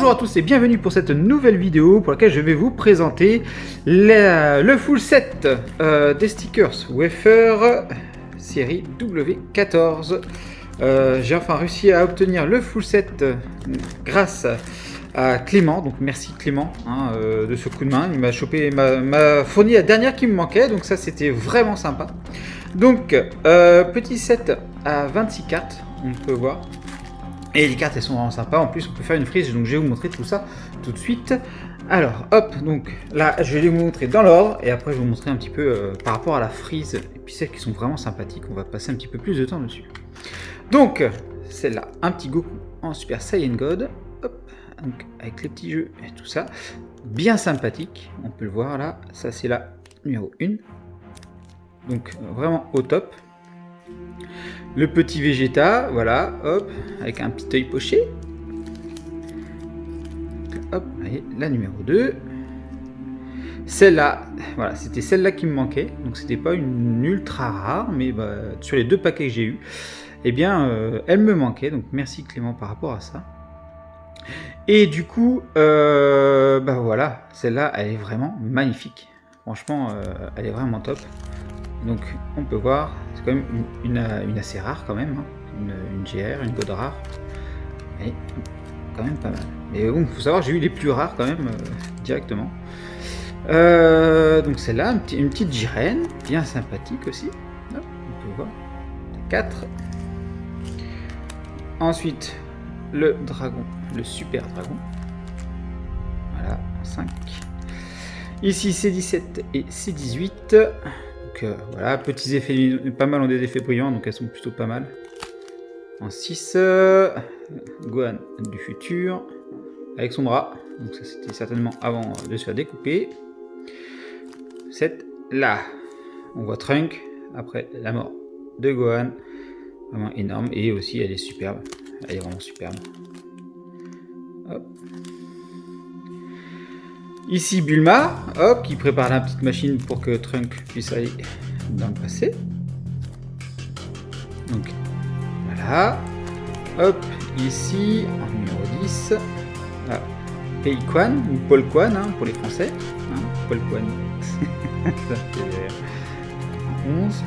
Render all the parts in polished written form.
Bonjour à tous et bienvenue pour cette nouvelle vidéo pour laquelle je vais vous présenter le full set des stickers Wafer série W14. J'ai enfin réussi à obtenir le full set grâce à Clément, donc merci Clément de ce coup de main. Il m'a fourni la dernière qui me manquait, donc ça c'était vraiment sympa. Donc petit set à 26 cartes, on peut voir. Et les cartes elles sont vraiment sympas, en plus on peut faire une frise, donc je vais vous montrer tout ça tout de suite. Alors hop, donc là je vais vous montrer dans l'ordre, et après je vais vous montrer un petit peu par rapport à la frise, et puis celles qui sont vraiment sympathiques, on va passer un petit peu plus de temps dessus. Donc celle-là, un petit Goku en Super Saiyan God, hop, donc, avec les petits jeux et tout ça, bien sympathique, on peut le voir là, ça c'est la numéro 1, donc vraiment au top. Le petit Vegeta, voilà, hop, avec un petit œil poché. Hop, et la numéro 2. Celle-là, voilà, c'était celle-là qui me manquait. Donc c'était pas une ultra rare, mais bah, sur les deux paquets que j'ai eu, eh bien, elle me manquait. Donc merci Clément par rapport à ça. Et du coup, bah voilà, celle-là, elle est vraiment magnifique. Franchement, elle est vraiment top. Donc on peut voir, c'est quand même une assez rare quand même, hein. Une GR, une God rare, mais quand même pas mal. Mais bon, faut savoir, j'ai eu les plus rares quand même directement. Donc celle-là, une petite Jiren, bien sympathique aussi. Hop, on peut voir, 4. Ensuite, le dragon, le super dragon. Voilà, 5. Ici, C17 et C18. Donc voilà, petits effets, pas mal ont des effets brillants, donc elles sont plutôt pas mal. En 6, Gohan du futur, avec son bras, donc ça c'était certainement avant de se faire découper. 7, là, on voit Trunk, après la mort de Gohan, vraiment énorme, et aussi elle est superbe, elle est vraiment superbe. Hop. Ici Bulma, hop, qui prépare la petite machine pour que Trunk puisse aller dans le passé. Donc voilà. Hop, ici, en numéro 10, là, Pei Quan, ou Paul Quan hein, pour les Français. Hein, Paul Quan. Ça fait 11.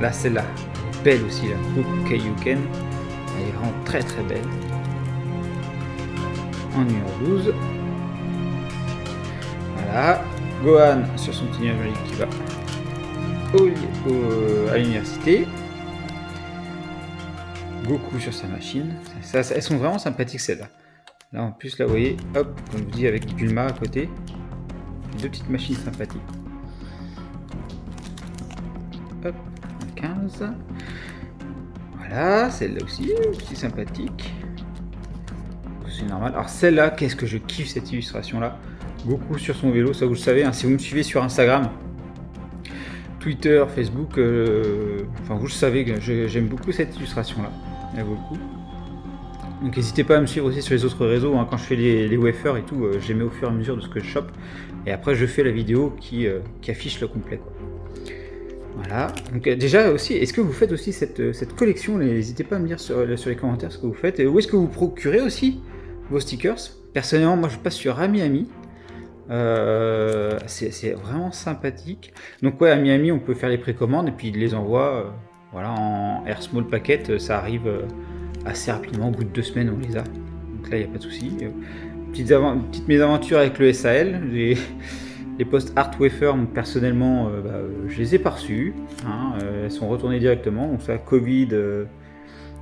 Là, celle-là, belle aussi, la Goku Kaioken. Elle est vraiment très très belle. En numéro 12. Voilà, Gohan sur son petit nuage magique qui va à l'université. Goku sur sa machine. Ça, elles sont vraiment sympathiques celles-là. Là en plus, là vous voyez, hop, comme je vous dis, avec Bulma à côté. Deux petites machines sympathiques. Hop, 15. Voilà, celle-là aussi sympathique. C'est normal. Alors celle-là, qu'est-ce que je kiffe cette illustration-là. Goku sur son vélo, ça vous le savez, hein, si vous me suivez sur Instagram, Twitter, Facebook, enfin vous le savez que j'aime beaucoup cette illustration-là, elle vaut le coup. Donc n'hésitez pas à me suivre aussi sur les autres réseaux, hein, quand je fais les wafers et tout, je les mets au fur et à mesure de ce que je chope, et après je fais la vidéo qui affiche le complet, quoi. Voilà, donc déjà aussi, est-ce que vous faites aussi cette collection? N'hésitez pas à me dire sur les commentaires ce que vous faites, et où est-ce que vous procurez aussi vos stickers? Personnellement, moi je passe sur Ami. C'est vraiment sympathique. Donc ouais, à Miami on peut faire les précommandes et puis ils les envoient voilà, en Air Small Packet, ça arrive assez rapidement, au bout de 2 semaines on les a, donc là il n'y a pas de souci. Petite mésaventure avec le SAL, les posts Art Wafer, personnellement je les ai pas reçus, hein, elles sont retournées directement, donc ça, Covid,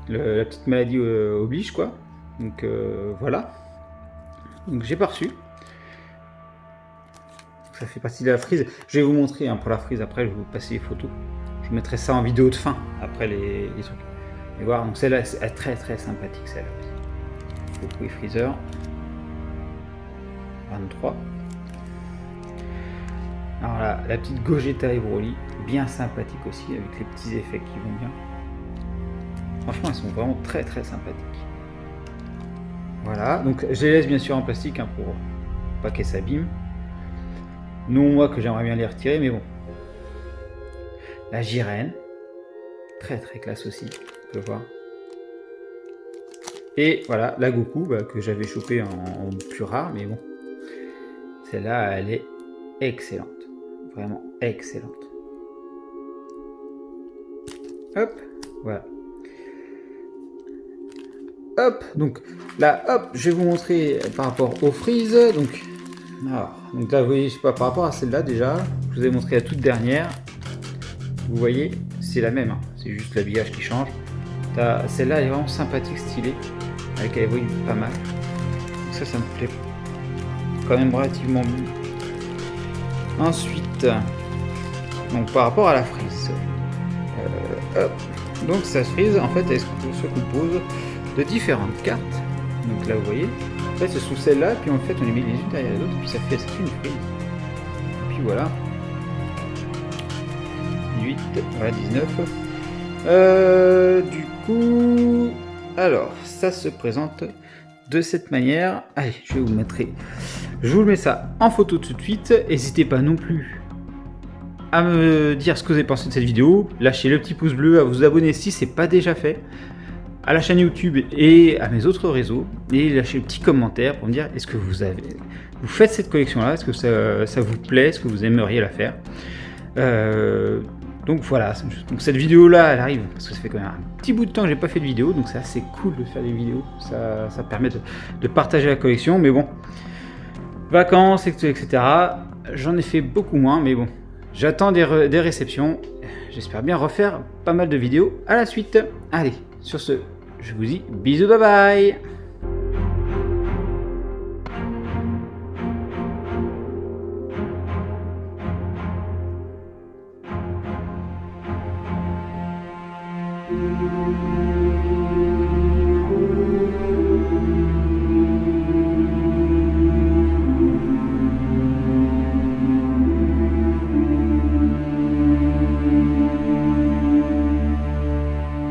la petite maladie oblige quoi, donc voilà, donc j'ai pas reçu. Ça fait partie de la frise. Je vais vous montrer pour la frise après, je vais vous passer les photos. Je mettrai ça en vidéo de fin après les trucs. Et voir, donc celle-là est très très sympathique celle-là. Goku et Freezer. 23. Alors là, la petite Gogeta et Broly, bien sympathique aussi, avec les petits effets qui vont bien. Franchement, elles sont vraiment très très sympathiques. Voilà, donc je les laisse bien sûr en plastique pour pas qu'elles s'abîment. Non, moi que j'aimerais bien les retirer, mais bon. La Jiren, très très classe aussi, on peut voir. Et voilà, la Goku que j'avais chopé en plus rare, mais bon, celle-là, elle est excellente. Vraiment excellente. Hop, voilà. Hop, donc là, hop, je vais vous montrer par rapport au freeze. Donc là, vous voyez, je sais pas, par rapport à celle-là déjà, je vous ai montré la toute dernière. Vous voyez, c'est la même, hein. C'est juste l'habillage qui change. Celle-là, elle est vraiment sympathique, stylée, avec elle évolue pas mal. Donc ça me plaît quand même relativement bien. Ensuite, donc par rapport à la frise, hop, donc sa frise, en fait, elle se compose de différentes cartes. Donc là, vous voyez, en fait, ce sont celles-là, puis en fait, on les met les unes derrière les autres, puis ça fait une frise. Et puis voilà. 18, voilà, 19. Du coup, alors, ça se présente de cette manière. Allez, je vous mets ça en photo tout de suite. N'hésitez pas non plus à me dire ce que vous avez pensé de cette vidéo. Lâchez le petit pouce bleu, à vous abonner si ce n'est pas déjà fait, à la chaîne YouTube et à mes autres réseaux, et lâchez le petit commentaire pour me dire est-ce que vous faites cette collection là, est-ce que ça vous plaît, est-ce que vous aimeriez la faire. Donc voilà, donc cette vidéo là elle arrive parce que ça fait quand même un petit bout de temps que j'ai pas fait de vidéo, donc c'est assez cool de faire des vidéos, ça permet de partager la collection. Mais bon, vacances, etc. J'en ai fait beaucoup moins, mais bon, j'attends des réceptions. J'espère bien refaire pas mal de vidéos à la suite. Allez, sur ce, je vous dis bisous, bye bye.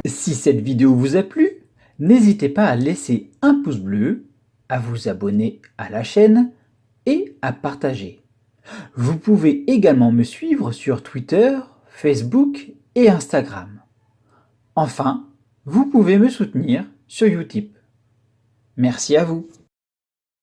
Si cette vidéo vous a plu, n'hésitez pas à laisser un pouce bleu, à vous abonner à la chaîne et à partager. Vous pouvez également me suivre sur Twitter, Facebook et Instagram. Enfin, vous pouvez me soutenir sur Utip. Merci à vous.